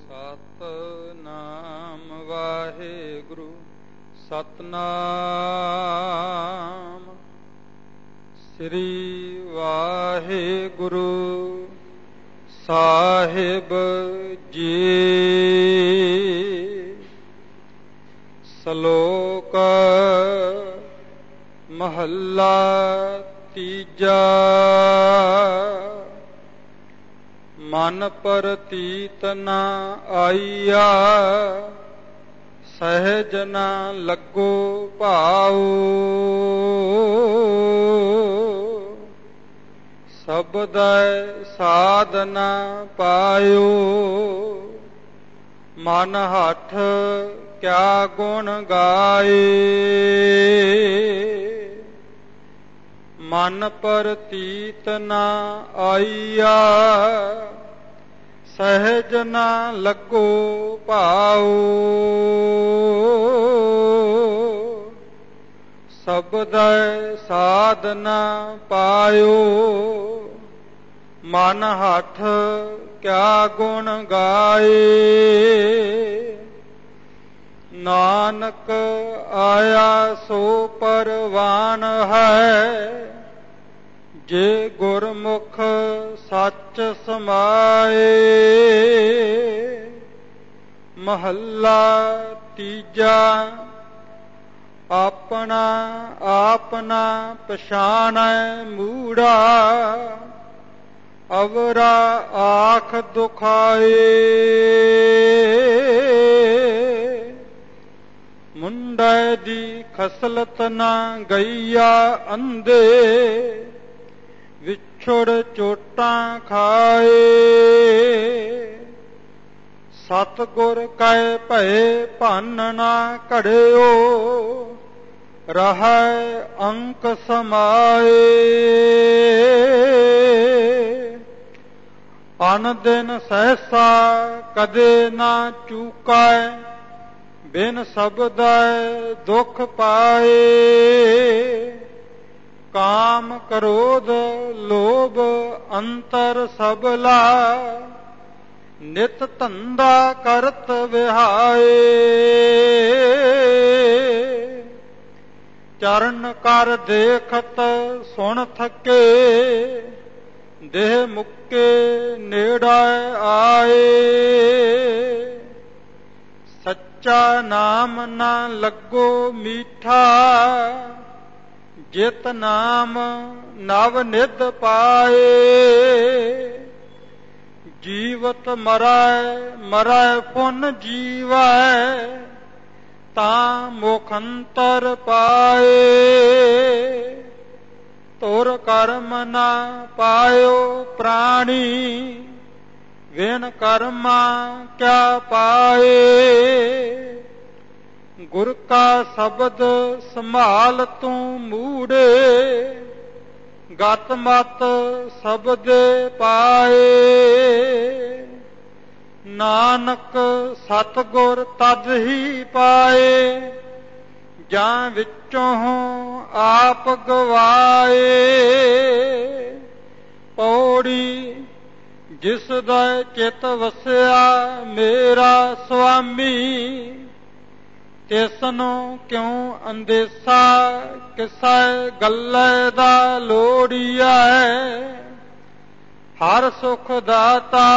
ਸਤਿਨਾਮ ਵਾਹਿਗੁਰੂ ਸਤਿਨਾਮ ਸ੍ਰੀ ਵਾਹਿਗੁਰੂ ਸਾਹਿਬ ਜੀ। ਸ਼ਲੋਕ ਮਹੱਲਾ ਤੀਜਾ। ਮਨ ਪ੍ਰਤੀਤ ਨ ਆਈਆ, ਸਹਿਜ ਨ ਲੱਗੋ ਭਾਉ। ਸਬਦੈ ਸਾਧ ਨ ਪਾਇਓ, ਮਨ ਹੱਠ ਕਿਆ ਗੁਣ ਗਾਏ। ਮਨ ਪ੍ਰਤੀਤ ਨ ਆਈਆ, ਸਹਿਜ ਨ ਲੱਗੋ ਭਾਉ। ਸਬਦੈ ਸਾਧ ਨ ਪਾਇਓ, ਮਨ ਹੱਠ ਕਿਆ ਗੁਣ ਗਾਏ। ਨਾਨਕ ਆਇਆ ਸੋ ਪਰਵਾਨ ਹੈ, ਜੇ ਗੁਰਮੁਖ ਸੱਚ ਸਮਾਏ। ਮਹੱਲਾ ਤੀਜਾ। ਆਪਣਾ ਆਪਣਾ ਪਛਾਣੈ ਮੂੜਾ, ਅਵਰਾ ਆਖ ਦੁਖਾਏ। ਮੁੰਡੇ ਦੀ ਖਸਲਤ ਨਾ ਗਈਆ ਅੰਧੇ, ਵਿਛੜ ਚੋਟਾਂ ਖਾਏ। ਸਤਿਗੁਰ ਕੈ ਭਏ ਭੰਨ ਨਾ ਘੜਿਓ, ਰਹੈ ਅੰਕ ਸਮਾਏ। ਅਨ ਦਿਨ ਸਹਿਸਾ ਕਦੇ ਨਾ ਚੂਕੈ, ਬਿਨ ਸਬਦੈ ਦੁਖ ਪਾਏ। ਕਾਮ ਕ੍ਰੋਧ ਲੋਭ ਅੰਤਰ ਸਬਲਾ, ਨਿਤ ਧੰਦਾ ਕਰਤ ਵਿਹਾਏ। ਚਰਨ ਕਰ ਦੇਖਤ ਸੁਣ ਥਕੇ, ਦੇਹ ਮੁੱਕੇ ਨੇੜਾ ਆਏ। ਸੱਚਾ ਨਾਮ ਨਾ ਲੱਗੋ ਮੀਠਾ, ਜਿਤ ਨਾਮ ਨਵ ਨਿਧ ਪਾਏ। ਜੀਵਤ ਮਰੈ ਮਰੈ ਪੁਨ ਜੀਵੈ, ਤਾਂ ਮੁਖੰਤਰ ਪਾਏ। ਤੁਰ ਕਰਮ ਨਾ ਪਾਇਓ ਪ੍ਰਾਣੀ, ਵਿਣ ਕਰਮਾ ਕਿਆ ਪਾਏ। ਗੁਰ ਕਾ ਸ਼ਬਦ ਸੰਭਾਲ ਤੂੰ ਮੂੜੇ, ਗਤ ਮਤ ਸਬਦੇ ਪਾਏ। ਨਾਨਕ ਸਤਿਗੁਰ ਤਦ ਹੀ ਪਾਏ, ਜਾਂ ਵਿੱਚੋਂ ਆਪ ਗਵਾਏ। ਪੌੜੀ। ਜਿਸ ਦਾ ਚਿਤ ਵਸਿਆ ਮੇਰਾ ਸੁਆਮੀ, ਤਿਸਨੂੰ ਕਿਉ ਅੰਦੇਸਾ ਕਿਸੈ ਗੱਲੇ ਦਾ ਲੋੜੀਐ। ਹਰ ਸੁਖ ਦਾਤਾ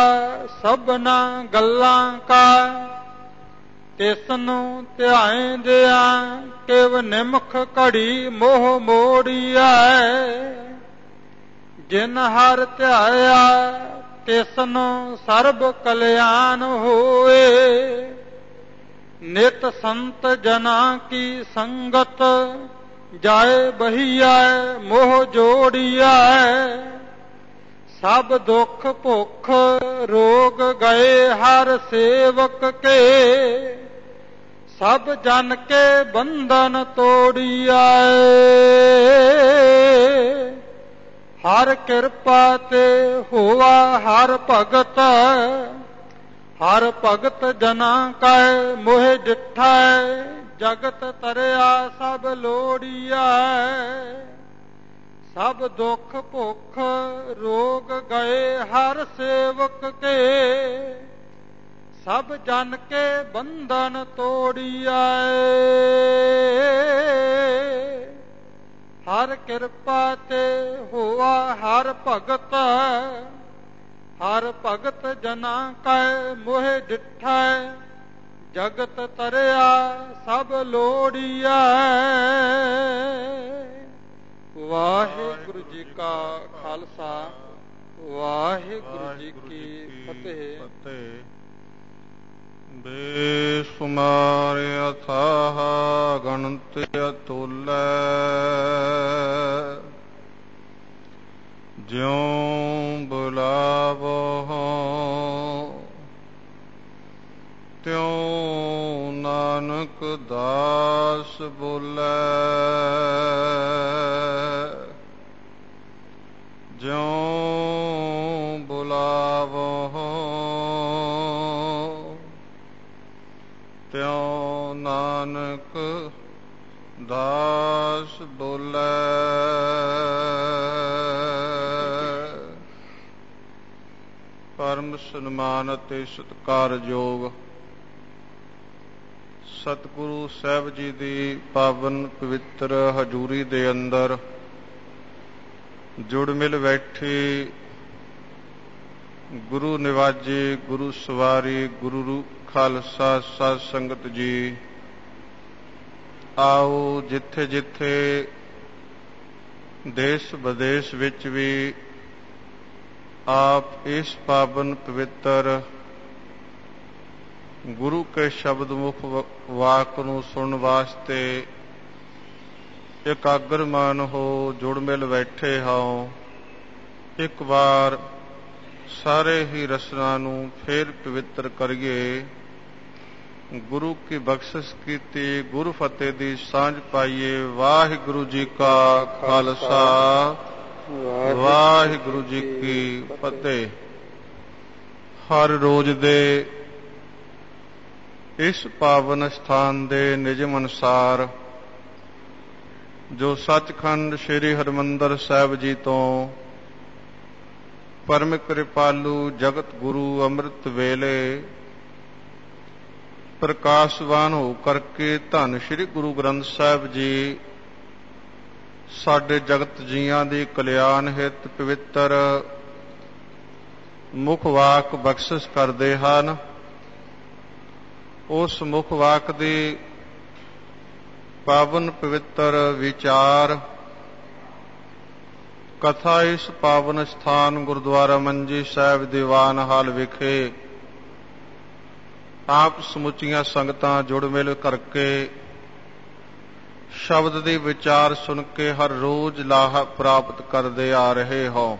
ਸਭਨਾ ਗੱਲਾਂ ਕਾ, ਤਿਸਨੂੰ ਧਿਆਇਂਦਿਆਂ ਕਿਵ ਨਿਮਖ ਘੜੀ ਮੋਹ ਮੋੜੀਐ। ਜਿਨ ਹਰ ਧਿਆਇਆ ਤਿਸਨੂੰ ਸਰਬ ਕਲਿਆਣ ਹੋਏ। ਨਿਤ ਸੰਤ ਜਨਾ ਕੀ ਸੰਗਤ, ਜਾਏ ਬਹੀਐ ਮੋਹ ਜੋੜੀਐ। ਸਭ ਦੁੱਖ ਭੁੱਖ ਰੋਗ ਗਏ ਹਰ ਸੇਵਕ ਕੇ, ਸਭ ਜਨ ਕੇ ਬੰਧਨ ਤੋੜੀਐ। ਹਰ ਕਿਰਪਾ ਤੇ ਹੋਵਾ ਹਰ ਭਗਤ, ਹਰ ਭਗਤ ਜਨਾ ਕੈ ਮੋਹਿ ਡਿਠੈ। ਜਗਤ ਤਰਿਆ ਸਭ ਲੋੜੀਐ, ਸਭ ਦੁੱਖ ਭੁੱਖ ਰੋਗ ਗਏ ਹਰ ਸੇਵਕ ਕੇ। ਸਭ ਜਨ ਕੇ ਬੰਧਨ ਤੋੜੀਐ। ਹਰ ਕਿਰਪਾ ਤੇ ਹੋਆ ਹਰ ਭਗਤ। ਹਰ ਭਗਤ ਜਨਾ ਕੈ ਮੋਹਿ ਡਿਠੈ। ਜਗਤ ਤਰਿਆ ਸਭ ਲੋੜੀਐ। ਵਾਹਿਗੁਰੂ ਜੀ ਕਾ ਖਾਲਸਾ, ਵਾਹਿਗੁਰੂ ਜੀ ਕੀ ਫਤਿਹ। ਬੇਸ਼ੁਮਾਰ ਅਥਾਹ ਗਣਤ ਅਤੁਲੈ। ਜਿਉ ਬੁਲਾਵੋ ਤਿਉ ਨਾਨਕ ਦਾਸ ਬੋਲੇ। ਜਿਉ ਬੁਲਾਵੋ ਤਿਉ ਨਾਨਕ ਦਾਸ ਬੋਲੇ। ਪਰਮ ਸਨਮਾਨ ਅਤੇ ਸਤਿਕਾਰਯੋਗ ਸਤਿਗੁਰੂ ਸਾਹਿਬ ਜੀ ਦੀ ਪਾਵਨ ਪਵਿੱਤਰ ਹਜ਼ੂਰੀ ਦੇ ਅੰਦਰ ਜੁੜ ਮਿਲ ਬੈਠੇ ਗੁਰੂ ਨਿਵਾਜੇ, ਗੁਰੂ ਸਵਾਰੀ, ਗੁਰੂ ਖਾਲਸਾ ਸਾਧ ਸੰਗਤ ਜੀ, ਆਓ ਜਿੱਥੇ ਜਿੱਥੇ ਦੇਸ਼ ਵਿਦੇਸ਼ ਵਿੱਚ ਵੀ ਆਪ ਇਸ ਪਾਵਨ ਪਵਿੱਤਰ ਗੁਰੂ ਕੇ ਸ਼ਬਦ ਮੁਖ ਵਾਕ ਨੂੰ ਸੁਣਨ ਵਾਸਤੇ ਇਕਾਗਰ ਮਨ ਹੋ ਜੁੜ ਮਿਲ ਬੈਠੇ ਹੋ। ਇੱਕ ਵਾਰ ਸਾਰੇ ਹੀ ਰਸਨਾ ਨੂੰ ਫੇਰ ਪਵਿੱਤਰ ਕਰੀਏ। ਗੁਰੂ ਕੀ ਬਖਸ਼ਿਸ਼ ਕੀਤੀ, ਗੁਰੂ ਫਤਿਹ ਦੀ ਸਾਂਝ ਪਾਈਏ। ਵਾਹਿਗੁਰੂ ਜੀ ਕਾ ਖਾਲਸਾ, ਵਾਹਿਗੁਰੂ ਜੀ ਕੀ ਫਤਿਹ। ਹਰ ਰੋਜ਼ ਦੇ ਇਸ ਪਾਵਨ ਸਥਾਨ ਦੇ ਨਿਯਮ ਅਨੁਸਾਰ ਜੋ ਸੱਚਖੰਡ ਸ੍ਰੀ ਹਰਿਮੰਦਰ ਸਾਹਿਬ ਜੀ ਤੋਂ ਪਰਮ ਕਿਰਪਾਲੂ ਜਗਤ ਗੁਰੂ ਅੰਮ੍ਰਿਤ ਵੇਲੇ ਪ੍ਰਕਾਸ਼ਵਾਨ ਹੋ ਕਰਕੇ ਧੰਨ ਸ੍ਰੀ ਗੁਰੂ ਗ੍ਰੰਥ ਸਾਹਿਬ ਜੀ ਸਾਡੇ ਜਗਤ ਜੀਆਂ ਦੀ ਕਲਿਆਣ ਹਿਤ ਪਵਿੱਤਰ ਮੁਖ ਵਾਕ ਬਖਸ਼ਿਸ਼ ਕਰਦੇ ਹਨ। ਉਸ ਮੁਖ ਵਾਕ ਦੀ ਪਾਵਨ ਪਵਿੱਤਰ ਵਿਚਾਰ ਕਥਾ ਇਸ ਪਾਵਨ ਸਥਾਨ ਗੁਰਦੁਆਰਾ ਮੰਜੀ ਸਾਹਿਬ ਦੀਵਾਨ ਹਾਲ ਵਿਖੇ ਆਪ ਸਮੁੱਚੀਆਂ ਸੰਗਤਾਂ ਜੁੜ ਮਿਲ ਕਰਕੇ ਸ਼ਬਦ ਦੀ ਵਿਚਾਰ ਸੁਣ ਕੇ ਹਰ ਰੋਜ਼ ਲਾਹਾ ਪ੍ਰਾਪਤ ਕਰਦੇ ਆ ਰਹੇ ਹੋ।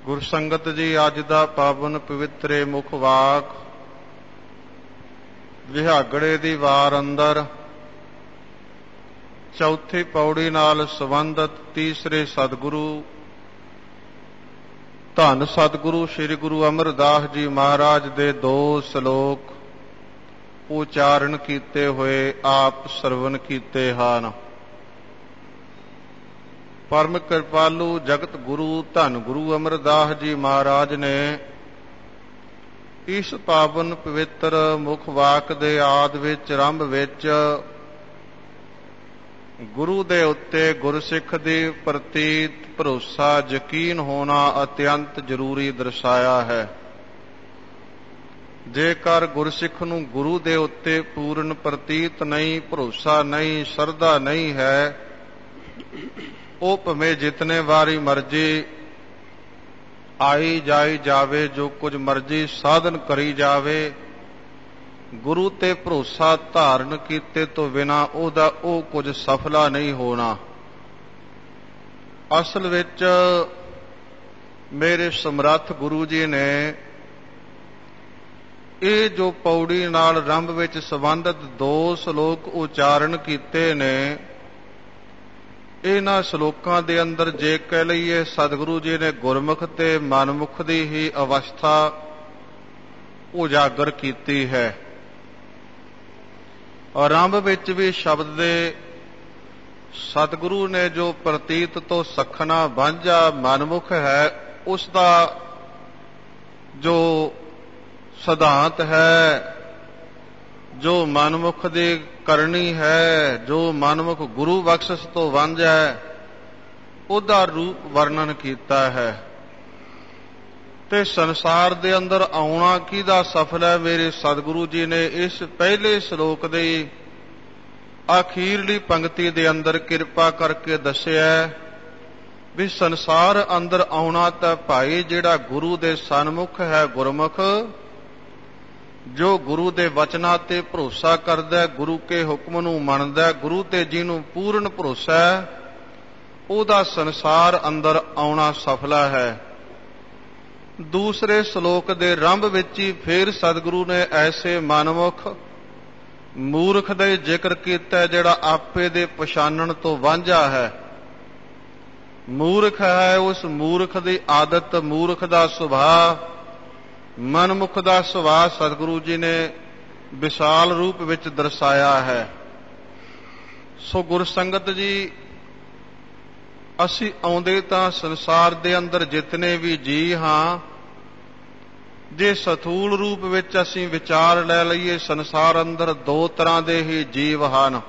ਗੁਰਸੰਗਤ ਜੀ, ਅੱਜ ਦਾ ਪਾਵਨ ਪਵਿੱਤਰੇ ਮੁਖ ਵਾਕ ਵਿਹਾਗੜੇ ਦੀ ਵਾਰ ਅੰਦਰ ਚੌਥੀ ਪੌੜੀ ਨਾਲ ਸੰਬੰਧਿਤ ਤੀਸਰੇ ਸਤਿਗੁਰੂ ਧੰਨ ਸਤਿਗੁਰੂ ਸ੍ਰੀ ਗੁਰੂ ਅਮਰਦਾਸ ਜੀ ਮਹਾਰਾਜ ਦੇ 2 ਸ਼ਲੋਕ ਉਚਾਰਨ ਕੀਤੇ ਹੋਏ ਆਪ ਸਰਵਨ ਕੀਤੇ ਹਨ। ਪਰਮ ਕਿਰਪਾਲੂ ਜਗਤ ਗੁਰੂ ਧੰਨ ਗੁਰੂ ਅਮਰਦਾਸ ਜੀ ਮਹਾਰਾਜ ਨੇ ਇਸ ਪਾਵਨ ਪਵਿੱਤਰ ਮੁਖ ਵਾਕ ਦੇ ਆਦ ਵਿੱਚ ਆਰੰਭ ਵਿੱਚ ਗੁਰੂ ਦੇ ਉੱਤੇ ਗੁਰਸਿੱਖ ਦੀ ਪ੍ਰਤੀਤ ਭਰੋਸਾ ਯਕੀਨ ਹੋਣਾ ਅਤਿਅੰਤ ਜ਼ਰੂਰੀ ਦਰਸਾਇਆ ਹੈ। ਜੇਕਰ ਗੁਰਸਿੱਖ ਨੂੰ ਗੁਰੂ ਦੇ ਉੱਤੇ ਪੂਰਨ ਪ੍ਰਤੀਤ ਨਹੀਂ, ਭਰੋਸਾ ਨਹੀਂ, ਸ਼ਰਧਾ ਨਹੀਂ ਹੈ, ਉਹ ਭਾਵੇਂ ਜਿਤਨੇ ਵਾਰੀ ਮਰਜ਼ੀ ਆਈ ਜਾਈ ਜਾਵੇ, ਜੋ ਕੁਝ ਮਰਜ਼ੀ ਸਾਧਨ ਕਰੀ ਜਾਵੇ, ਗੁਰੂ ਤੇ ਭਰੋਸਾ ਧਾਰਨ ਕੀਤੇ ਤੋਂ ਬਿਨਾਂ ਉਹਦਾ ਉਹ ਕੁਝ ਸਫਲਾ ਨਹੀਂ ਹੋਣਾ। ਅਸਲ ਵਿੱਚ ਮੇਰੇ ਸਮਰੱਥ ਗੁਰੂ ਜੀ ਨੇ ਇਹ ਜੋ ਪੌੜੀ ਨਾਲ ਆਰੰਭ ਵਿੱਚ ਸੰਬੰਧਿਤ 2 ਸ਼ਲੋਕ ਉਚਾਰਨ ਕੀਤੇ ਨੇ, ਇਹਨਾਂ ਸ਼ਲੋਕਾਂ ਦੇ ਅੰਦਰ ਜੇ ਕਹਿ ਲਈਏ ਸਤਿਗੁਰੂ ਜੀ ਨੇ ਗੁਰਮੁਖ ਤੇ ਮਨਮੁਖ ਦੀ ਹੀ ਅਵਸਥਾ ਉਜਾਗਰ ਕੀਤੀ ਹੈ। ਆਰੰਭ ਵਿੱਚ ਵੀ ਸ਼ਬਦ ਦੇ ਸਤਿਗੁਰੂ ਨੇ ਜੋ ਪ੍ਰਤੀਤ ਤੋਂ ਸਖਣਾ ਵਾਂਝਾ ਮਨਮੁਖ ਹੈ, ਉਸ ਦਾ ਜੋ ਸਿਧਾਂਤ ਹੈ, ਜੋ ਮਨਮੁਖ ਦੀ ਕਰਨੀ ਹੈ, ਜੋ ਮਨਮੁਖ ਗੁਰੂ ਬਖਸ਼ਿਸ਼ ਤੋਂ ਵਾਂਝਾ ਹੈ, ਉਹਦਾ ਰੂਪ ਵਰਣਨ ਕੀਤਾ ਹੈ। ਤੇ ਸੰਸਾਰ ਦੇ ਅੰਦਰ ਆਉਣਾ ਕਿਹਦਾ ਸਫਲ ਹੈ? ਮੇਰੇ ਸਤਿਗੁਰੂ ਜੀ ਨੇ ਇਸ ਪਹਿਲੇ ਸ਼ਲੋਕ ਦੀ ਅਖੀਰਲੀ ਪੰਕਤੀ ਦੇ ਅੰਦਰ ਕਿਰਪਾ ਕਰਕੇ ਦੱਸਿਆ ਵੀ ਸੰਸਾਰ ਅੰਦਰ ਆਉਣਾ ਤਾਂ ਭਾਈ ਜਿਹੜਾ ਗੁਰੂ ਦੇ ਸਨਮੁਖ ਹੈ, ਗੁਰਮੁਖ, ਜੋ ਗੁਰੂ ਦੇ ਵਚਨਾਂ ਤੇ ਭਰੋਸਾ ਕਰਦਾ, ਗੁਰੂ ਕੇ ਹੁਕਮ ਨੂੰ ਮੰਨਦਾ, ਗੁਰੂ ਤੇ ਜਿਹਨੂੰ ਪੂਰਨ ਭਰੋਸਾ ਹੈ, ਉਹਦਾ ਸੰਸਾਰ ਅੰਦਰ ਆਉਣਾ ਸਫਲਾ ਹੈ। ਦੂਸਰੇ ਸ਼ਲੋਕ ਦੇ ਆਰੰਭ ਵਿੱਚ ਹੀ ਫਿਰ ਸਤਿਗੁਰੂ ਨੇ ਐਸੇ ਮਨਮੁਖ ਮੂਰਖ ਦਾ ਜ਼ਿਕਰ ਕੀਤਾ ਜਿਹੜਾ ਆਪੇ ਦੇ ਪਛਾਣਨ ਤੋਂ ਵਾਂਝਾ ਹੈ। ਮੂਰਖ ਹੈ, ਉਸ ਮੂਰਖ ਦੀ ਆਦਤ, ਮੂਰਖ ਦਾ ਸੁਭਾਅ, ਮਨਮੁਖ ਦਾ ਸੁਭਾਅ ਸਤਿਗੁਰੂ ਜੀ ਨੇ ਵਿਸ਼ਾਲ ਰੂਪ ਵਿੱਚ ਦਰਸਾਇਆ ਹੈ। ਸੋ ਗੁਰਸੰਗਤ ਜੀ, ਅਸੀਂ ਆਉਂਦੇ ਤਾਂ ਸੰਸਾਰ ਦੇ ਅੰਦਰ ਜਿਤਨੇ ਵੀ ਜੀ ਹਾਂ, ਜੇ ਸਥੂਲ ਰੂਪ ਵਿੱਚ ਅਸੀਂ ਵਿਚਾਰ ਲੈ ਲਈਏ, ਸੰਸਾਰ ਅੰਦਰ ਦੋ ਤਰ੍ਹਾਂ ਦੇ ਹੀ ਜੀਵ ਹਨ।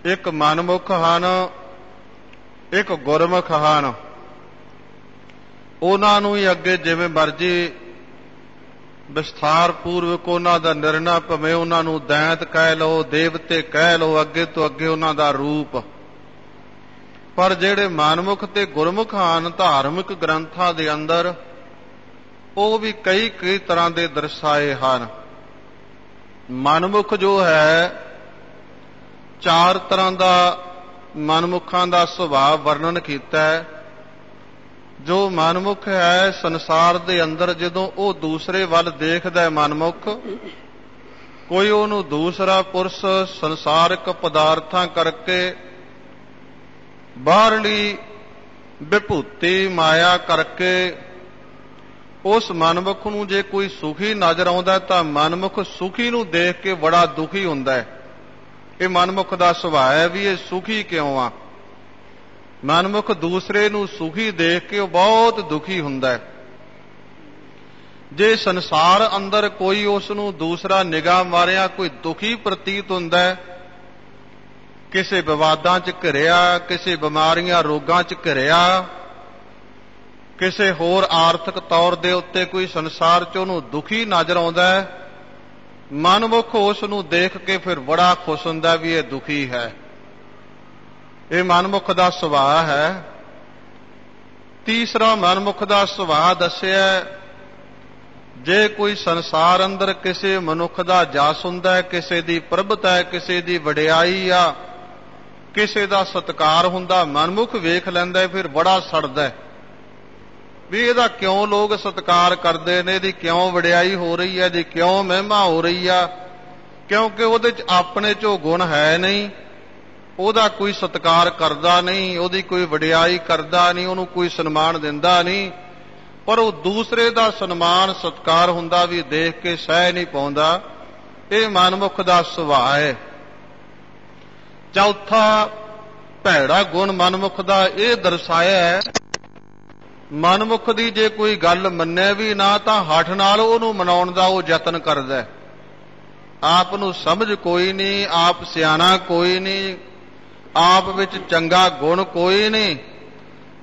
ਇੱਕ ਮਨਮੁਖ ਹਨ, ਇੱਕ ਗੁਰਮੁਖ ਹਨ। ਉਹਨਾਂ ਨੂੰ ਹੀ ਅੱਗੇ ਜਿਵੇਂ ਮਰਜੀ ਵਿਸਥਾਰ ਪੂਰਵਕ ਉਹਨਾਂ ਦਾ ਨਿਰਣਾ, ਭਾਵੇਂ ਉਹਨਾਂ ਨੂੰ ਦੈਂਤ ਕਹਿ ਲਓ, ਦੇਵਤੇ ਕਹਿ ਲਓ, ਅੱਗੇ ਤੋਂ ਅੱਗੇ ਉਹਨਾਂ ਦਾ ਰੂਪ। ਪਰ ਜਿਹੜੇ ਮਨਮੁਖ ਤੇ ਗੁਰਮੁਖ ਹਨ ਧਾਰਮਿਕ ਗ੍ਰੰਥਾਂ ਦੇ ਅੰਦਰ, ਉਹ ਵੀ ਕਈ ਕਈ ਤਰ੍ਹਾਂ ਦੇ ਦਰਸਾਏ ਹਨ। ਮਨਮੁਖ ਜੋ ਹੈ, ਚਾਰ ਤਰ੍ਹਾਂ ਦਾ ਮਨਮੁਖਾਂ ਦਾ ਸੁਭਾਅ ਵਰਣਨ ਕੀਤਾ ਹੈ। ਜੋ ਮਨਮੁਖ ਹੈ ਸੰਸਾਰ ਦੇ ਅੰਦਰ, ਜਦੋਂ ਉਹ ਦੂਸਰੇ ਵੱਲ ਦੇਖਦਾ ਹੈ ਮਨਮੁਖ, ਕੋਈ ਉਹਨੂੰ ਦੂਸਰਾ ਪੁਰਸ਼ ਸੰਸਾਰਿਕ ਪਦਾਰਥਾਂ ਕਰਕੇ, ਬਾਹਰਲੀ ਵਿਭੂਤੀ ਮਾਇਆ ਕਰਕੇ ਉਸ ਮਨਮੁਖ ਨੂੰ ਜੇ ਕੋਈ ਸੁਖੀ ਨਜ਼ਰ ਆਉਂਦਾ ਤਾਂ ਮਨਮੁਖ ਸੁਖੀ ਨੂੰ ਦੇਖ ਕੇ ਬੜਾ ਦੁਖੀ ਹੁੰਦਾ ਹੈ। ਇਹ ਮਨਮੁਖ ਦਾ ਸੁਭਾਅ ਹੈ ਵੀ ਇਹ ਸੁਖੀ ਕਿਉਂ ਆ। ਮਨਮੁਖ ਦੂਸਰੇ ਨੂੰ ਸੁਖੀ ਦੇਖ ਕੇ ਉਹ ਬਹੁਤ ਦੁਖੀ ਹੁੰਦਾ ਹੈ। ਜੇ ਸੰਸਾਰ ਅੰਦਰ ਕੋਈ ਉਸ ਨੂੰ ਦੂਸਰਾ ਨਿਗਾਹ ਮਾਰਿਆ ਕੋਈ ਦੁਖੀ ਪ੍ਰਤੀਤ ਹੁੰਦਾ ਹੈ, ਕਿਸੇ ਵਿਵਾਦਾਂ 'ਚ ਘਿਰਿਆ, ਕਿਸੇ ਬਿਮਾਰੀਆਂ ਰੋਗਾਂ 'ਚ ਘਿਰਿਆ, ਕਿਸੇ ਹੋਰ ਆਰਥਿਕ ਤੌਰ ਦੇ ਉੱਤੇ ਕੋਈ ਸੰਸਾਰ 'ਚ ਉਹਨੂੰ ਦੁਖੀ ਨਜ਼ਰ ਆਉਂਦਾ ਹੈ, ਮਨਮੁਖ ਉਸ ਨੂੰ ਦੇਖ ਕੇ ਫਿਰ ਬੜਾ ਖੁਸ਼ ਹੁੰਦਾ ਵੀ ਇਹ ਦੁਖੀ ਹੈ। ਇਹ ਮਨਮੁਖ ਦਾ ਸੁਭਾਅ ਹੈ। ਤੀਸਰਾ ਮਨਮੁਖ ਦਾ ਸੁਭਾਅ ਦੱਸਿਆ, ਜੇ ਕੋਈ ਸੰਸਾਰ ਅੰਦਰ ਕਿਸੇ ਮਨੁੱਖ ਦਾ ਜਸ ਹੁੰਦਾ ਹੈ, ਕਿਸੇ ਦੀ ਪ੍ਰਭਤਾ ਹੈ, ਕਿਸੇ ਦੀ ਵਡਿਆਈ ਆ, ਕਿਸੇ ਦਾ ਸਤਿਕਾਰ ਹੁੰਦਾ, ਮਨਮੁਖ ਵੇਖ ਲੈਂਦਾ ਫਿਰ ਬੜਾ ਸੜਦਾ ਵੀ ਇਹਦਾ ਕਿਉਂ ਲੋਕ ਸਤਿਕਾਰ ਕਰਦੇ ਨੇ, ਇਹਦੀ ਕਿਉਂ ਵਡਿਆਈ ਹੋ ਰਹੀ ਹੈ, ਇਹਦੀ ਕਿਉਂ ਮਹਿਮਾ ਹੋ ਰਹੀ ਆ, ਕਿਉਂਕਿ ਉਹਦੇ 'ਚ ਆਪਣੇ 'ਚ ਉਹ ਗੁਣ ਹੈ ਨਹੀਂ, ਉਹਦਾ ਕੋਈ ਸਤਿਕਾਰ ਕਰਦਾ ਨਹੀਂ, ਉਹਦੀ ਕੋਈ ਵਡਿਆਈ ਕਰਦਾ ਨਹੀਂ, ਉਹਨੂੰ ਕੋਈ ਸਨਮਾਨ ਦਿੰਦਾ ਨਹੀਂ, ਪਰ ਉਹ ਦੂਸਰੇ ਦਾ ਸਨਮਾਨ ਸਤਿਕਾਰ ਹੁੰਦਾ ਵੀ ਦੇਖ ਕੇ ਸਹਿ ਨਹੀਂ ਪਾਉਂਦਾ। ਇਹ ਮਨਮੁਖ ਦਾ ਸੁਭਾਅ ਹੈ। ਚੌਥਾ ਭੈੜਾ ਗੁਣ ਮਨਮੁਖ ਦਾ ਇਹ ਦਰਸਾਇਆ ਹੈ, ਮਨਮੁਖ ਦੀ ਜੇ ਕੋਈ ਗੱਲ ਮੰਨੇ ਵੀ ਨਾ ਤਾਂ ਹੱਠ ਨਾਲ ਉਹਨੂੰ ਮਨਾਉਣ ਦਾ ਉਹ ਯਤਨ ਕਰਦਾ। ਆਪ ਨੂੰ ਸਮਝ ਕੋਈ ਨਹੀਂ, ਆਪ ਸਿਆਣਾ ਕੋਈ ਨਹੀਂ, ਆਪ ਵਿੱਚ ਚੰਗਾ ਗੁਣ ਕੋਈ ਨਹੀਂ,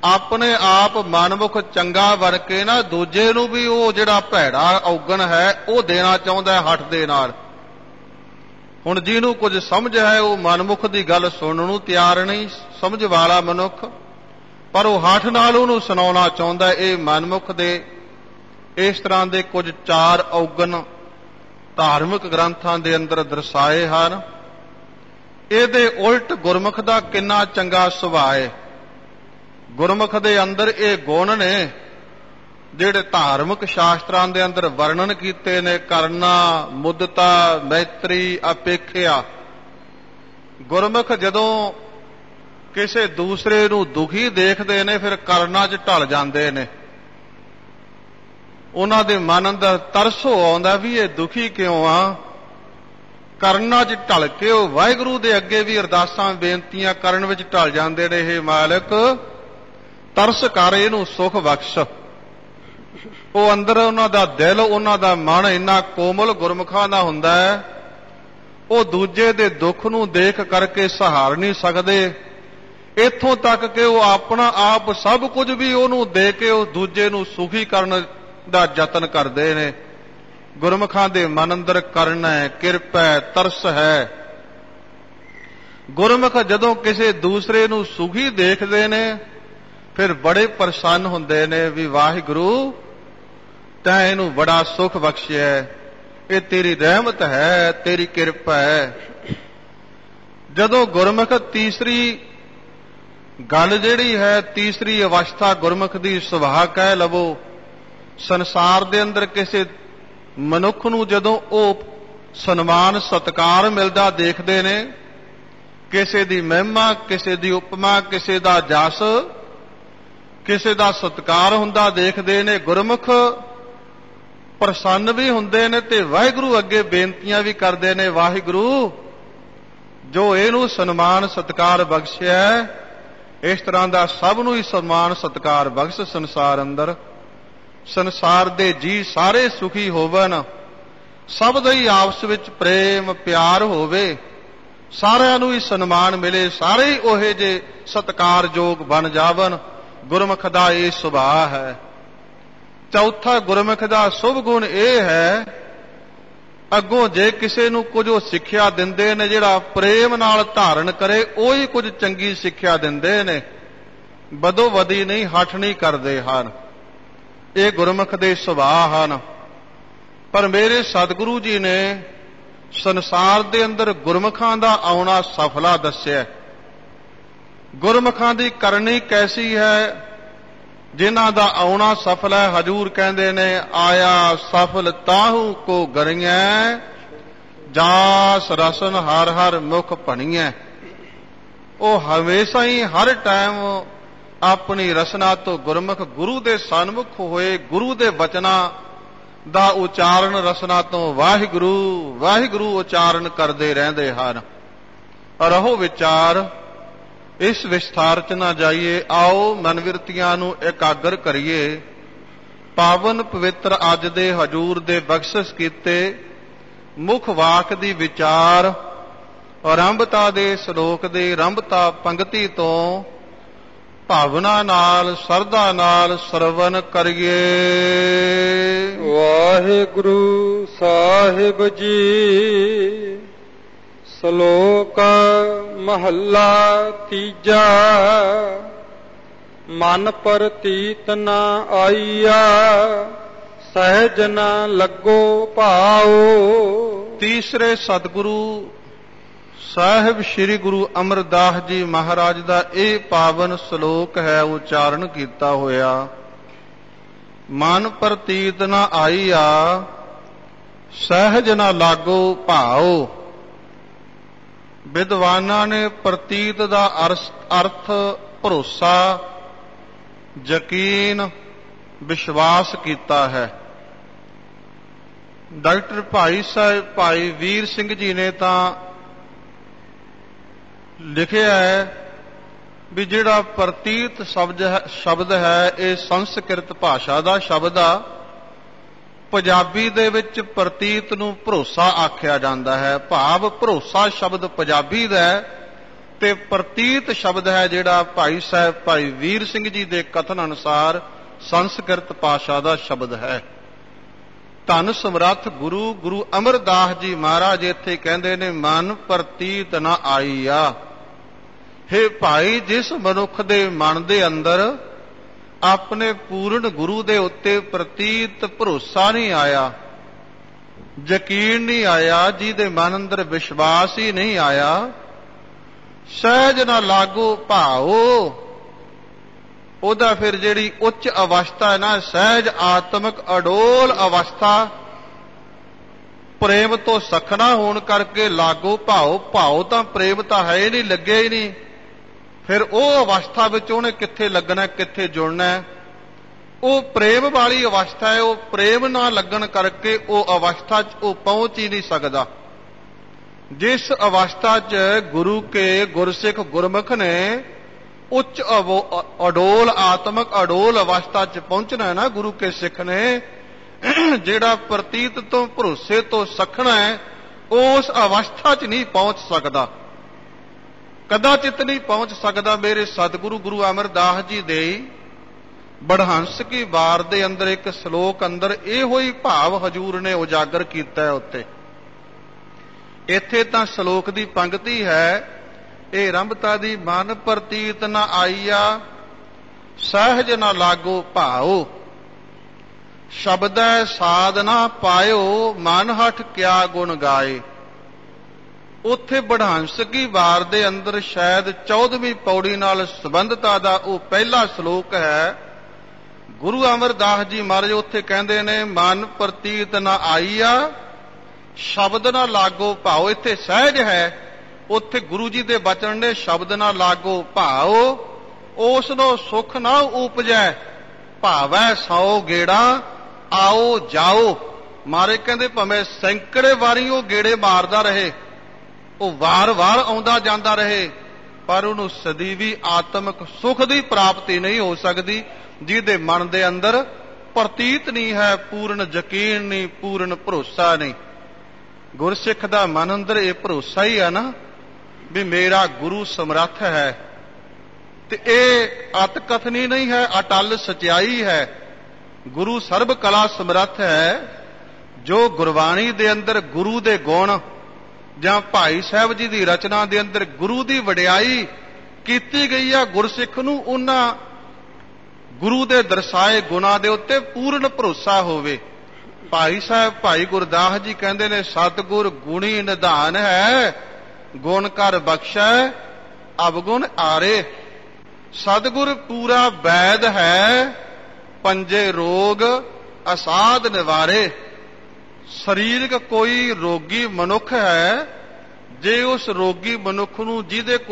ਆਪਣੇ ਆਪ ਮਨਮੁਖ ਚੰਗਾ ਬਣ ਕੇ ਨਾ ਦੂਜੇ ਨੂੰ ਵੀ ਉਹ ਜਿਹੜਾ ਭੈੜਾ ਔਗਣ ਹੈ ਉਹ ਦੇਣਾ ਚਾਹੁੰਦਾ ਹੱਠ ਦੇ ਨਾਲ। ਹੁਣ ਜਿਹਨੂੰ ਕੁਝ ਸਮਝ ਹੈ ਉਹ ਮਨਮੁਖ ਦੀ ਗੱਲ ਸੁਣਨ ਨੂੰ ਤਿਆਰ ਨਹੀਂ, ਸਮਝ ਵਾਲਾ ਮਨੁੱਖ, ਪਰ ਉਹ ਹੱਠ ਨਾਲ ਉਹਨੂੰ ਸੁਣਾਉਣਾ ਚਾਹੁੰਦਾ। ਇਹ ਮਨਮੁਖ ਦੇ ਇਸ ਤਰ੍ਹਾਂ ਦੇ ਕੁਝ ਚਾਰ ਔਗਣ ਧਾਰਮਿਕ ਗ੍ਰੰਥਾਂ ਦੇ ਅੰਦਰ ਦਰਸਾਏ ਹਨ। ਇਹਦੇ ਉਲਟ ਗੁਰਮੁਖ ਦਾ ਕਿੰਨਾ ਚੰਗਾ ਸੁਭਾਅ ਹੈ। ਗੁਰਮੁਖ ਦੇ ਅੰਦਰ ਇਹ ਗੁਣ ਨੇ ਜਿਹੜੇ ਧਾਰਮਿਕ ਸ਼ਾਸਤਰਾਂ ਦੇ ਅੰਦਰ ਵਰਣਨ ਕੀਤੇ ਨੇ, ਕਰਨਾ, ਮੁੱਦਤਾ, ਮੈਤਰੀ, ਅਪੇਖਿਆ। ਗੁਰਮੁਖ ਜਦੋਂ ਕਿਸੇ ਦੂਸਰੇ ਨੂੰ ਦੁਖੀ ਦੇਖਦੇ ਨੇ ਫਿਰ ਕਰਨਾ 'ਚ ਢਲ ਜਾਂਦੇ ਨੇ। ਉਹਨਾਂ ਦੇ ਮਨ ਅੰਦਰ ਤਰਸ ਹੋ ਆਉਂਦਾ ਵੀ ਇਹ ਦੁਖੀ ਕਿਉਂ ਆ। ਕਰਨਾ 'ਚ ਢਲ ਕੇ ਉਹ ਵਾਹਿਗੁਰੂ ਦੇ ਅੱਗੇ ਵੀ ਅਰਦਾਸਾਂ ਬੇਨਤੀਆਂ ਕਰਨ ਵਿੱਚ ਢਲ ਜਾਂਦੇ ਨੇ, ਇਹ ਮਾਲਕ ਤਰਸ ਕਰ, ਇਹਨੂੰ ਸੁਖ ਬਖਸ਼। ਉਹ ਅੰਦਰ ਉਹਨਾਂ ਦਾ ਦਿਲ, ਉਹਨਾਂ ਦਾ ਮਨ ਇੰਨਾ ਕੋਮਲ ਗੁਰਮੁਖਾਂ ਦਾ ਹੁੰਦਾ ਹੈ, ਉਹ ਦੂਜੇ ਦੇ ਦੁੱਖ ਨੂੰ ਦੇਖ ਕਰਕੇ ਸਹਾਰ ਨਹੀਂ ਸਕਦੇ। ਇੱਥੋਂ ਤੱਕ ਕਿ ਉਹ ਆਪਣਾ ਆਪ ਸਭ ਕੁਝ ਵੀ ਉਹਨੂੰ ਦੇ ਕੇ ਉਹ ਦੂਜੇ ਨੂੰ ਸੁਖੀ ਕਰਨ ਦਾ ਯਤਨ ਕਰਦੇ ਨੇ। ਗੁਰਮੁਖਾਂ ਦੇ ਮਨ ਅੰਦਰ ਕਰਨਾ ਹੈ, ਕਿਰਪਾ ਹੈ, ਤਰਸ ਹੈ। ਗੁਰਮੁਖ ਜਦੋਂ ਕਿਸੇ ਦੂਸਰੇ ਨੂੰ ਸੁਖੀ ਦੇਖਦੇ ਨੇ ਫਿਰ ਬੜੇ ਪ੍ਰਸੰਨ ਹੁੰਦੇ ਨੇ ਵੀ ਵਾਹਿਗੁਰੂ ਤੈਂ ਇਹਨੂੰ ਬੜਾ ਸੁਖ ਬਖਸ਼ਿਆ, ਇਹ ਤੇਰੀ ਰਹਿਮਤ ਹੈ, ਤੇਰੀ ਕਿਰਪਾ ਹੈ। ਜਦੋਂ ਗੁਰਮੁਖ ਤੀਸਰੀ ਗੱਲ ਜਿਹੜੀ ਹੈ, ਤੀਸਰੀ ਅਵਸਥਾ ਗੁਰਮੁਖ ਦੀ ਸੁਭਾਅ ਕਹਿ ਲਵੋ, ਸੰਸਾਰ ਦੇ ਅੰਦਰ ਕਿਸੇ ਮਨੁੱਖ ਨੂੰ ਜਦੋਂ ਉਹ ਸਨਮਾਨ ਸਤਿਕਾਰ ਮਿਲਦਾ ਦੇਖਦੇ ਨੇ, ਕਿਸੇ ਦੀ ਮਹਿਮਾ, ਕਿਸੇ ਦੀ ਉਪਮਾ, ਕਿਸੇ ਦਾ ਜਸ, ਕਿਸੇ ਦਾ ਸਤਿਕਾਰ ਹੁੰਦਾ ਦੇਖਦੇ ਨੇ, ਗੁਰਮੁਖ ਪ੍ਰਸੰਨ ਵੀ ਹੁੰਦੇ ਨੇ ਤੇ ਵਾਹਿਗੁਰੂ ਅੱਗੇ ਬੇਨਤੀਆਂ ਵੀ ਕਰਦੇ ਨੇ, ਵਾਹਿਗੁਰੂ ਜੋ ਇਹਨੂੰ ਸਨਮਾਨ ਸਤਿਕਾਰ ਬਖਸ਼ਿਆ, ਇਸ ਤਰ੍ਹਾਂ ਦਾ ਸਭ ਨੂੰ ਹੀ ਸਨਮਾਨ ਸਤਿਕਾਰ ਬਖਸ਼। ਸੰਸਾਰ ਅੰਦਰ ਸੰਸਾਰ ਦੇ ਜੀ ਸਾਰੇ ਸੁਖੀ ਹੋਵਨ, ਸਭ ਦਾ ਹੀ ਆਪਸ ਵਿੱਚ ਪ੍ਰੇਮ ਪਿਆਰ ਹੋਵੇ, ਸਾਰਿਆਂ ਨੂੰ ਹੀ ਸਨਮਾਨ ਮਿਲੇ, ਸਾਰੇ ਹੀ ਉਹੇ ਜੇ ਸਤਿਕਾਰਯੋਗ ਬਣ ਜਾਵਨ। ਗੁਰਮੁਖ ਦਾ ਇਹ ਸੁਭਾਅ ਹੈ। ਚੌਥਾ ਗੁਰਮੁਖ ਦਾ ਸ਼ੁਭ ਗੁਣ ਇਹ ਹੈ, ਅੱਗੋਂ ਜੇ ਕਿਸੇ ਨੂੰ ਕੁਝ ਉਹ ਸਿੱਖਿਆ ਦਿੰਦੇ ਨੇ, ਜਿਹੜਾ ਪ੍ਰੇਮ ਨਾਲ ਧਾਰਨ ਕਰੇ ਉਹੀ ਕੁਝ ਚੰਗੀ ਸਿੱਖਿਆ ਦਿੰਦੇ ਨੇ, ਬਦੋ ਬਦੀ ਨਹੀਂ, ਹਠ ਨਹੀਂ ਕਰਦੇ ਹਨ। ਇਹ ਗੁਰਮੁਖ ਦੇ ਸੁਭਾਅ ਹਨ। ਪਰ ਮੇਰੇ ਸਤਿਗੁਰੂ ਜੀ ਨੇ ਸੰਸਾਰ ਦੇ ਅੰਦਰ ਗੁਰਮੁਖਾਂ ਦਾ ਆਉਣਾ ਸਫਲਾ ਦੱਸਿਆ। ਗੁਰਮੁਖਾਂ ਦੀ ਕਰਨੀ ਕੈਸੀ ਹੈ, ਜਿਨ੍ਹਾਂ ਦਾ ਆਉਣਾ ਸਫਲ ਹੈ। ਹਜੂਰ ਕਹਿੰਦੇ ਨੇ, ਆਇਆ ਸਫਲ ਤਾਹੂ ਕੋ ਗਰੀਐ, ਜਾਸ ਰਸਨ ਹਰ ਹਰ ਮੁਖ ਭਣੀਐ। ਉਹ ਹਮੇਸ਼ਾ ਹੀ ਹਰ ਟਾਈਮ ਆਪਣੀ ਰਸਨਾ ਤੋਂ ਗੁਰਮੁਖ ਗੁਰੂ ਦੇ ਸਨਮੁਖ ਹੋਏ, ਗੁਰੂ ਦੇ ਬਚਨਾਂ ਦਾ ਉਚਾਰਨ ਰਸਨਾ ਤੋਂ ਵਾਹਿਗੁਰੂ ਵਾਹਿਗੁਰੂ ਉਚਾਰਨ ਕਰਦੇ ਰਹਿੰਦੇ ਹਨ। ਰਹੋ ਵਿਚਾਰ, ਇਸ ਵਿਸਥਾਰ ਚ ਨਾ ਜਾਈਏ, ਆਓ ਮਨਵਿਰਤੀਆਂ ਨੂੰ ਇਕਾਗਰ ਕਰੀਏ। ਪਾਵਨ ਪਵਿੱਤਰ ਅੱਜ ਦੇ ਹਜੂਰ ਦੇ ਬਖਸ਼ਿਸ਼ ਕੀਤੇ ਮੁੱਖ ਵਾਕ ਦੀ ਵਿਚਾਰ ਆਰੰਭਤਾ ਦੇ ਸ਼ਲੋਕ ਦੇ ਆਰੰਭਤਾ ਪੰਕਤੀ ਤੋਂ ਭਾਵਨਾ ਨਾਲ ਸ਼ਰਧਾ ਨਾਲ ਸਰਵਨ ਕਰੀਏ। ਵਾਹਿਗੁਰੂ ਸਾਹਿਬ ਜੀ। ਸ਼ਲੋਕ ਮਹੱਲਾ ਤੀਜਾ। ਮਨ ਪ੍ਰਤੀਤ ਨਾ ਆਈਆ, ਸਹਿਜ ਨਾ ਲੱਗੋ ਭਾਉ। ਤੀਸਰੇ ਸਤਿਗੁਰੂ ਸਾਹਿਬ ਸ੍ਰੀ ਗੁਰੂ ਅਮਰਦਾਸ ਜੀ ਮਹਾਰਾਜ ਦਾ ਇਹ ਪਾਵਨ ਸ਼ਲੋਕ ਹੈ ਉਚਾਰਨ ਕੀਤਾ ਹੋਇਆ। ਮਨ ਪ੍ਰਤੀਤ ਨਾ ਆਈਆ, ਸਹਿਜ ਨਾ ਲਾਗੋ ਭਾਉ। ਵਿਦਵਾਨਾਂ ਨੇ ਪ੍ਰਤੀਤ ਦਾ ਅਰਥ ਭਰੋਸਾ, ਯਕੀਨ, ਵਿਸ਼ਵਾਸ ਕੀਤਾ ਹੈ। ਡਾਕਟਰ ਭਾਈ ਵੀਰ ਸਿੰਘ ਜੀ ਨੇ ਤਾਂ ਲਿਖਿਆ ਹੈ ਵੀ ਜਿਹੜਾ ਪ੍ਰਤੀਤ ਸ਼ਬਦ ਹੈ ਇਹ ਸੰਸਕ੍ਰਿਤ ਭਾਸ਼ਾ ਦਾ ਸ਼ਬਦ ਆ। ਪੰਜਾਬੀ ਦੇ ਵਿੱਚ ਪ੍ਰਤੀਤ ਨੂੰ ਭਰੋਸਾ ਆਖਿਆ ਜਾਂਦਾ ਹੈ। ਭਾਵ ਭਰੋਸਾ ਸ਼ਬਦ ਪੰਜਾਬੀ ਦਾ ਹੈ ਤੇ ਪ੍ਰਤੀਤ ਸ਼ਬਦ ਹੈ ਜਿਹੜਾ ਭਾਈ ਵੀਰ ਸਿੰਘ ਜੀ ਦੇ ਕਥਨ ਅਨੁਸਾਰ ਸੰਸਕ੍ਰਿਤ ਭਾਸ਼ਾ ਦਾ ਸ਼ਬਦ ਹੈ। ਧੰਨ ਸਮਰੱਥ ਗੁਰੂ ਅਮਰਦਾਸ ਜੀ ਮਹਾਰਾਜ ਇੱਥੇ ਕਹਿੰਦੇ ਨੇ, ਮਨ ਪ੍ਰਤੀਤ ਨਾ ਆਈਆ। ਹੇ ਭਾਈ, ਜਿਸ ਮਨੁੱਖ ਦੇ ਮਨ ਦੇ ਅੰਦਰ ਆਪਣੇ ਪੂਰਨ ਗੁਰੂ ਦੇ ਉੱਤੇ ਪ੍ਰਤੀਤ ਭਰੋਸਾ ਨਹੀਂ ਆਇਆ, ਯਕੀਨ ਨਹੀਂ ਆਇਆ, ਜਿਹਦੇ ਮਨ ਅੰਦਰ ਵਿਸ਼ਵਾਸ ਹੀ ਨਹੀਂ ਆਇਆ, ਸਹਿਜ ਨਾ ਲਾਗੋ ਭਾਉ, ਉਹਦਾ ਫਿਰ ਜਿਹੜੀ ਉੱਚ ਅਵਸਥਾ ਹੈ ਨਾ, ਸਹਿਜ ਆਤਮਿਕ ਅਡੋਲ ਅਵਸਥਾ, ਪ੍ਰੇਮ ਤੋਂ ਸਖਣਾ ਹੋਣ ਕਰਕੇ ਲਾਗੋ ਭਾਉ ਤਾਂ ਪ੍ਰੇਮ ਤਾਂ ਹੈ ਹੀ ਨਹੀਂ, ਲੱਗਿਆ ਹੀ ਨਹੀਂ। ਫਿਰ ਉਹ ਅਵਸਥਾ ਵਿੱਚ ਉਹਨੇ ਕਿੱਥੇ ਲੱਗਣਾ, ਕਿੱਥੇ ਜੁੜਨਾ? ਉਹ ਪ੍ਰੇਮ ਵਾਲੀ ਅਵਸਥਾ ਹੈ। ਉਹ ਪ੍ਰੇਮ ਨਾ ਲੱਗਣ ਕਰਕੇ ਉਹ ਅਵਸਥਾ 'ਚ ਉਹ ਪਹੁੰਚ ਹੀ ਨਹੀਂ ਸਕਦਾ। ਜਿਸ ਅਵਸਥਾ 'ਚ ਗੁਰੂ ਕੇ ਗੁਰਸਿੱਖ ਗੁਰਮੁਖ ਨੇ ਉੱਚ ਅਡੋਲ ਆਤਮਕ ਅਡੋਲ ਅਵਸਥਾ 'ਚ ਪਹੁੰਚਣਾ ਹੈ ਨਾ ਗੁਰੂ ਕੇ ਸਿੱਖ ਨੇ, ਜਿਹੜਾ ਪ੍ਰਤੀਤ ਤੋਂ ਭਰੋਸੇ ਤੋਂ ਸਖਣਾ ਹੈ, ਉਸ ਅਵਸਥਾ 'ਚ ਨਹੀਂ ਪਹੁੰਚ ਸਕਦਾ, ਕਦਾਚਿਤ ਨਹੀਂ ਪਹੁੰਚ ਸਕਦਾ। ਮੇਰੇ ਸਤਿਗੁਰੂ ਗੁਰੂ ਅਮਰਦਾਸ ਜੀ ਦੇ ਬੜਹੰਸ ਕੀ ਵਾਰ ਦੇ ਅੰਦਰ ਇੱਕ ਸ਼ਲੋਕ ਅੰਦਰ ਇਹੋ ਹੀ ਭਾਵ ਹਜੂਰ ਨੇ ਉਜਾਗਰ ਕੀਤਾ ਹੈ। ਉੱਤੇ ਇੱਥੇ ਤਾਂ ਸ਼ਲੋਕ ਦੀ ਪੰਕਤੀ ਹੈ, ਇਹ ਰੰਭਤਾ ਦੀ ਮਨ ਪ੍ਰਤੀਤ ਨਾ ਆਈਆ, ਸਹਿਜ ਨਾ ਲਾਗੋ ਭਾਉ, ਸ਼ਬਦੈ ਸਾਧ ਨਾ ਪਾਇਓ, ਮਨ ਹਠ ਕਿਆ ਗੁਣ ਗਾਏ। ਉੱਥੇ ਬੜਹੰਸ ਕੀ ਵਾਰ ਦੇ ਅੰਦਰ ਸ਼ਾਇਦ 14ਵੀਂ ਪੌੜੀ ਨਾਲ ਸੰਬੰਧਤਾ ਦਾ ਉਹ ਪਹਿਲਾ ਸ਼ਲੋਕ ਹੈ। ਗੁਰੂ ਅਮਰਦਾਸ ਜੀ ਮਹਾਰਾਜ ਉੱਥੇ ਕਹਿੰਦੇ ਨੇ, ਮਨ ਪ੍ਰਤੀਤ ਨਾ ਆਈਆ, ਸ਼ਬਦ ਨਾ ਲਾਗੋ ਭਾਉ। ਇੱਥੇ ਸਹਿਜ ਹੈ, ਉੱਥੇ ਗੁਰੂ ਜੀ ਦੇ ਬਚਨ ਨੇ ਸ਼ਬਦ ਨਾ ਲਾਗੋ ਭਾਉ, ਉਸ ਨੂੰ ਸੁਖ ਨਾ ਉਪਜੈ, ਭਾਵੈ ਸੌ ਗੇੜਾ ਆਓ ਜਾਓ। ਮਾਰੇ ਕਹਿੰਦੇ ਭਾਵੇਂ ਸੈਂਕੜੇ ਵਾਰੀ ਉਹ ਗੇੜੇ ਮਾਰਦਾ ਰਹੇ, ਉਹ ਵਾਰ-ਵਾਰ ਆਉਂਦਾ ਜਾਂਦਾ ਰਹੇ, ਪਰ ਉਹਨੂੰ ਸਦੀਵੀ ਆਤਮਿਕ ਸੁਖ ਦੀ ਪ੍ਰਾਪਤੀ ਨਹੀਂ ਹੋ ਸਕਦੀ, ਜਿਹਦੇ ਮਨ ਦੇ ਅੰਦਰ ਪ੍ਰਤੀਤ ਨਹੀਂ ਹੈ, ਪੂਰਨ ਯਕੀਨ ਨਹੀਂ, ਪੂਰਨ ਭਰੋਸਾ ਨਹੀਂ। ਗੁਰਸਿੱਖ ਦਾ ਮਨ ਅੰਦਰ ਇਹ ਭਰੋਸਾ ਹੀ ਹੈ ਨਾ ਵੀ ਮੇਰਾ ਗੁਰੂ ਸਮਰੱਥ ਹੈ, ਤੇ ਇਹ ਅਤ ਕਥਨੀ ਨਹੀਂ ਹੈ, ਅਟਲ ਸਚਾਈ ਹੈ। ਗੁਰੂ ਸਰਬ ਕਲਾ ਸਮਰੱਥ ਹੈ। ਜੋ ਗੁਰਬਾਣੀ ਦੇ ਅੰਦਰ ਗੁਰੂ ਦੇ ਗੁਣ ਜਾਂ ਭਾਈ ਸਾਹਿਬ ਜੀ ਦੀ ਰਚਨਾ ਦੇ ਅੰਦਰ ਗੁਰੂ ਦੀ ਵਡਿਆਈ ਕੀਤੀ ਗਈ ਆ, ਗੁਰਸਿੱਖ ਨੂੰ ਉਹਨਾਂ ਗੁਰੂ ਦੇ ਦਰਸਾਏ ਗੁਣਾਂ ਦੇ ਉੱਤੇ ਪੂਰਨ ਭਰੋਸਾ ਹੋਵੇ। ਭਾਈ ਸਾਹਿਬ ਭਾਈ ਗੁਰਦਾਸ ਜੀ ਕਹਿੰਦੇ ਨੇ, ਸਤਿਗੁਰ ਗੁਣੀ ਨਿਧਾਨ ਹੈ, ਗੁਣ ਕਰ ਬਖਸ਼ੈ ਅਵਗੁਣ ਆਰੇ। ਸਤਿਗੁਰ ਪੂਰਾ ਵੈਦ ਹੈ, ਪੰਜੇ ਰੋਗ ਅਸਾਧ ਨਿਵਾਰੇ। ਸਰੀਰਕ ਕੋਈ ਰੋਗੀ ਮਨੁੱਖ ਹੈ, ਜੇ ਉਸ ਰੋਗੀ ਮਨੁੱਖ ਨੂੰ ਜਿਹਦੇ ਕੋਲ